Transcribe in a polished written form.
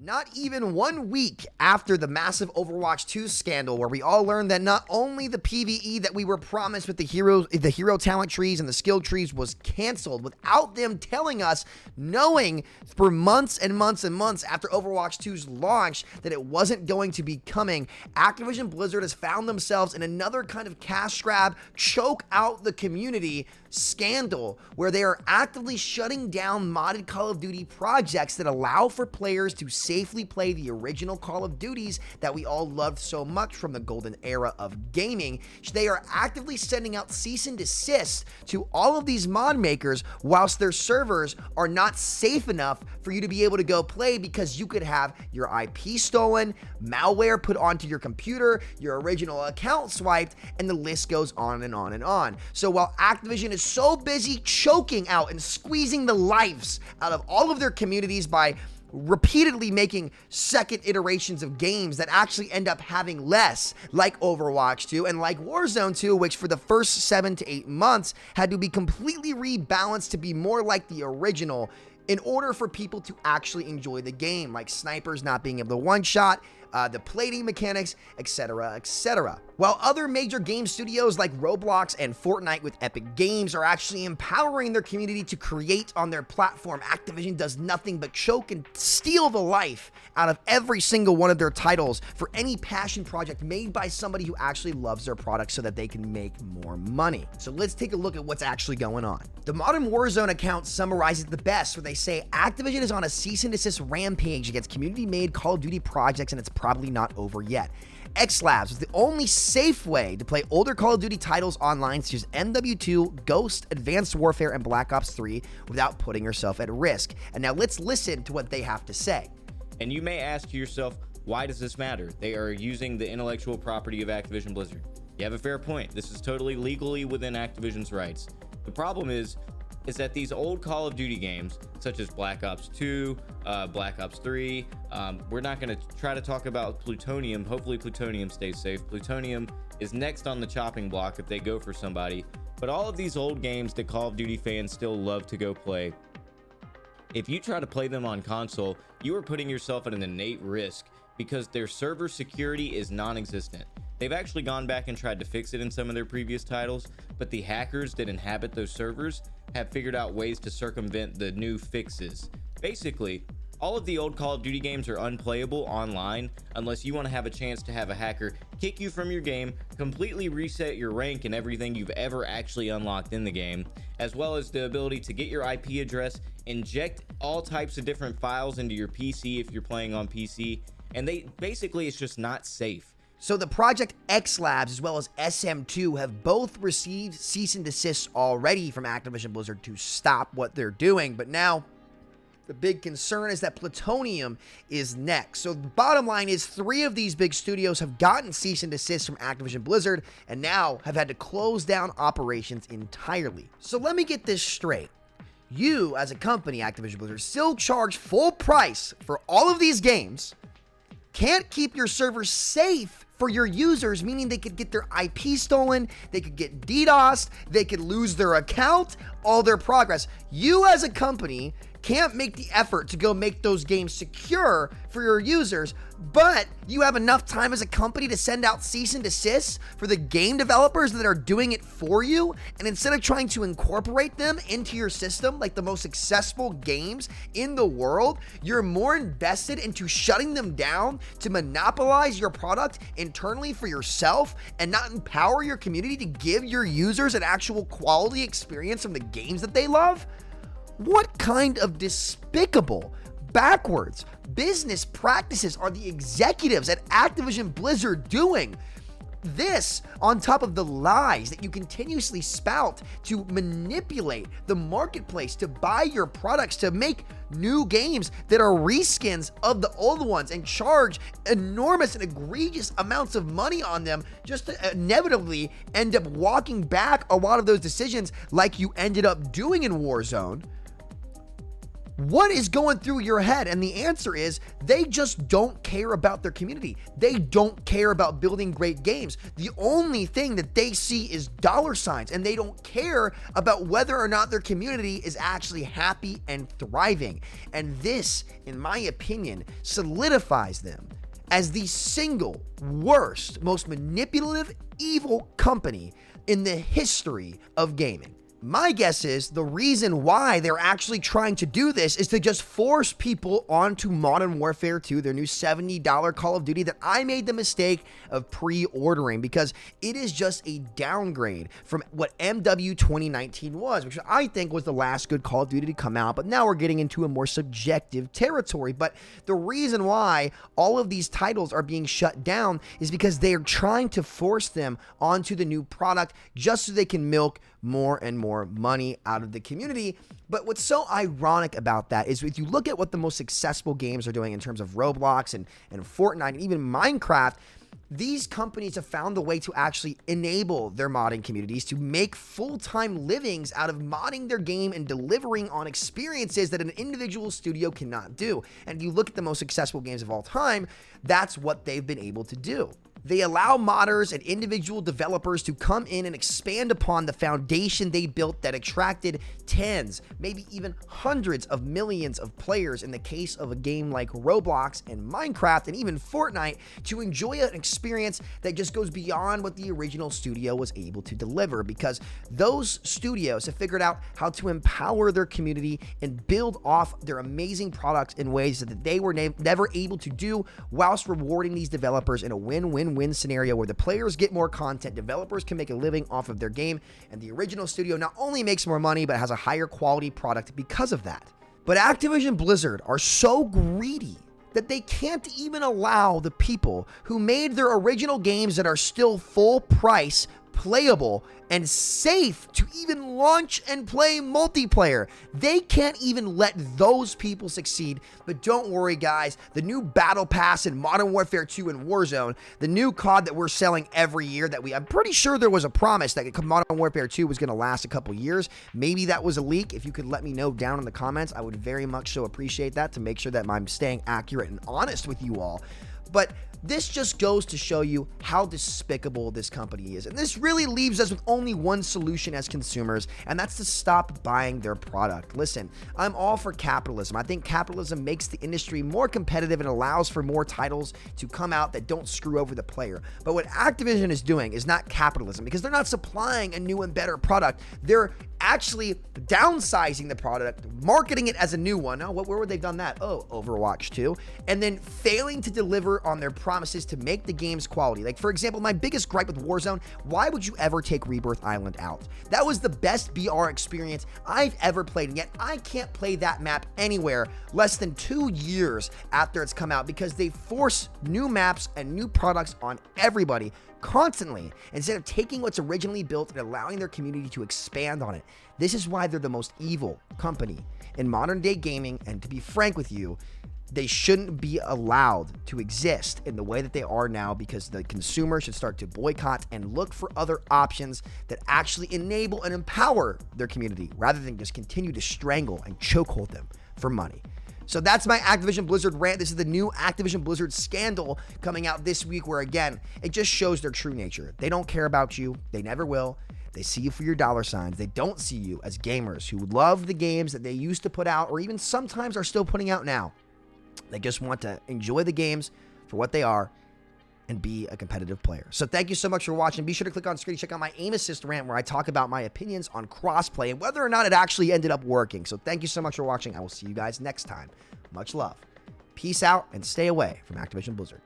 Not even 1 week after the massive Overwatch 2 scandal, where we all learned that not only the PvE that we were promised with the hero talent trees and the skill trees was canceled, without them telling us, knowing for months and months and months after Overwatch 2's launch that it wasn't going to be coming, Activision Blizzard has found themselves in another kind of cash grab, choke out the community scandal, where they are actively shutting down modded Call of Duty projects that allow for players to safely play the original Call of Duties that we all loved so much from the golden era of gaming. They are actively sending out cease and desist to all of these mod makers whilst their servers are not safe enough for you to be able to go play, because you could have your IP stolen, malware put onto your computer, your original account swiped, and the list goes on and on and on. So while Activision is so busy choking out and squeezing the lives out of all of their communities by repeatedly making second iterations of games that actually end up having less, like Overwatch 2 and like Warzone 2, which for the first 7 to 8 months had to be completely rebalanced to be more like the original in order for people to actually enjoy the game, like snipers not being able to one-shot, the plating mechanics, etc., etc. While other major game studios like Roblox and Fortnite with Epic Games are actually empowering their community to create on their platform, Activision does nothing but choke and steal the life out of every single one of their titles for any passion project made by somebody who actually loves their product so that they can make more money. So let's take a look at what's actually going on. The Modern Warzone account summarizes the best, where they say Activision is on a cease and desist rampage against community-made Call of Duty projects, and it's probably not over yet. X Labs was the only safe way to play older Call of Duty titles online, such as MW2, Ghost, Advanced Warfare, and Black Ops 3, without putting yourself at risk. And now let's listen to what they have to say. And you may ask yourself, why does this matter? They are using the intellectual property of Activision Blizzard. You have a fair point. This is totally legally within Activision's rights. The problem is that these old Call of Duty games, such as Black Ops 2, Black Ops 3, we're not going to try to talk about Plutonium. Hopefully Plutonium stays safe. Plutonium is next on the chopping block if they go for somebody. But all of these old games that Call of Duty fans still love to go play, if you try to play them on console, you are putting yourself at an innate risk because their server security is non-existent. They've actually gone back and tried to fix it in some of their previous titles, but the hackers that inhabit those servers have figured out ways to circumvent the new fixes. Basically, all of the old Call of Duty games are unplayable online unless you want to have a chance to have a hacker kick you from your game, completely reset your rank and everything you've ever actually unlocked in the game, as well as the ability to get your IP address, inject all types of different files into your PC if you're playing on PC, and basically it's just not safe. So the Project X Labs as well as SM2 have both received cease and desist already from Activision Blizzard to stop what they're doing, but now the big concern is that Plutonium is next. So the bottom line is 3 of these big studios have gotten cease and desist from Activision Blizzard and now have had to close down operations entirely. So let me get this straight. You, as a company, Activision Blizzard, still charge full price for all of these games, can't keep your servers safe for your users, meaning they could get their IP stolen, they could get DDoSed, they could lose their account, all their progress. You as a company can't make the effort to go make those games secure for your users, but you have enough time as a company to send out cease and desist for the game developers that are doing it for you, and instead of trying to incorporate them into your system like the most successful games in the world, you're more invested into shutting them down to monopolize your product internally for yourself and not empower your community to give your users an actual quality experience from the games that they love? What kind of despicable, backwards business practices are the executives at Activision Blizzard doing? This, on top of the lies that you continuously spout to manipulate the marketplace, to buy your products, to make new games that are reskins of the old ones and charge enormous and egregious amounts of money on them, just to inevitably end up walking back a lot of those decisions like you ended up doing in Warzone. What is going through your head? And the answer is they just don't care about their community. They don't care about building great games. The only thing that they see is dollar signs, and they don't care about whether or not their community is actually happy and thriving. And this, in my opinion, solidifies them as the single worst, most manipulative, evil company in the history of gaming. My guess is the reason why they're actually trying to do this is to just force people onto Modern Warfare 2, their new $70 Call of Duty that I made the mistake of pre-ordering, because it is just a downgrade from what MW 2019 was, which I think was the last good Call of Duty to come out, but now we're getting into a more subjective territory. But the reason why all of these titles are being shut down is because they are trying to force them onto the new product just so they can milk more and more money out of the community. But what's so ironic about that is if you look at what the most successful games are doing in terms of Roblox and Fortnite and even Minecraft, these companies have found a way to actually enable their modding communities to make full-time livings out of modding their game and delivering on experiences that an individual studio cannot do. And if you look at the most successful games of all time, that's what they've been able to do. They allow modders and individual developers to come in and expand upon the foundation they built that attracted tens, maybe even hundreds of millions of players in the case of a game like Roblox and Minecraft and even Fortnite, to enjoy an experience that just goes beyond what the original studio was able to deliver, because those studios have figured out how to empower their community and build off their amazing products in ways that they were never able to do, whilst rewarding these developers in a win-win scenario where the players get more content, developers can make a living off of their game, and the original studio not only makes more money but has a higher quality product because of that. But Activision Blizzard are so greedy that they can't even allow the people who made their original games that are still full price, playable, and safe to even launch and play multiplayer. They can't even let those people succeed. But don't worry, guys, the new Battle Pass in Modern Warfare 2 and Warzone, the new COD that we're selling every year, I'm pretty sure there was a promise that Modern Warfare 2 was going to last a couple years. Maybe that was a leak. If you could let me know down in the comments, I would very much so appreciate that, to make sure that I'm staying accurate and honest with you all. But this just goes to show you how despicable this company is. And this really leaves us with only one solution as consumers, and that's to stop buying their product. Listen, I'm all for capitalism. I think capitalism makes the industry more competitive and allows for more titles to come out that don't screw over the player. But what Activision is doing is not capitalism, because they're not supplying a new and better product. They're actually downsizing the product, marketing it as a new one. Oh, where would they have done that? Oh, Overwatch 2. And then failing to deliver on their promises to make the game's quality. Like, for example, my biggest gripe with Warzone, why would you ever take Rebirth Island out? That was the best BR experience I've ever played, and yet I can't play that map anywhere less than 2 years after it's come out, because they force new maps and new products on everybody constantly, instead of taking what's originally built and allowing their community to expand on it. This is why they're the most evil company in modern day gaming, and to be frank with you, they shouldn't be allowed to exist in the way that they are now, because the consumer should start to boycott and look for other options that actually enable and empower their community, rather than just continue to strangle and chokehold them for money. So that's my Activision Blizzard rant. This is the new Activision Blizzard Scandal coming out this week, where, again, it just shows their true nature. They don't care about you. They never will. They see you for your dollar signs. They don't see you as gamers who love the games that they used to put out, or even sometimes are still putting out now. They just want to enjoy the games for what they are and be a competitive player. So thank you so much for watching. Be sure to click on screen, check out my aim assist rant, where I talk about my opinions on crossplay and whether or not it actually ended up working. So thank you so much for watching. I will see you guys next time. Much love. Peace out, and stay away from Activision Blizzard.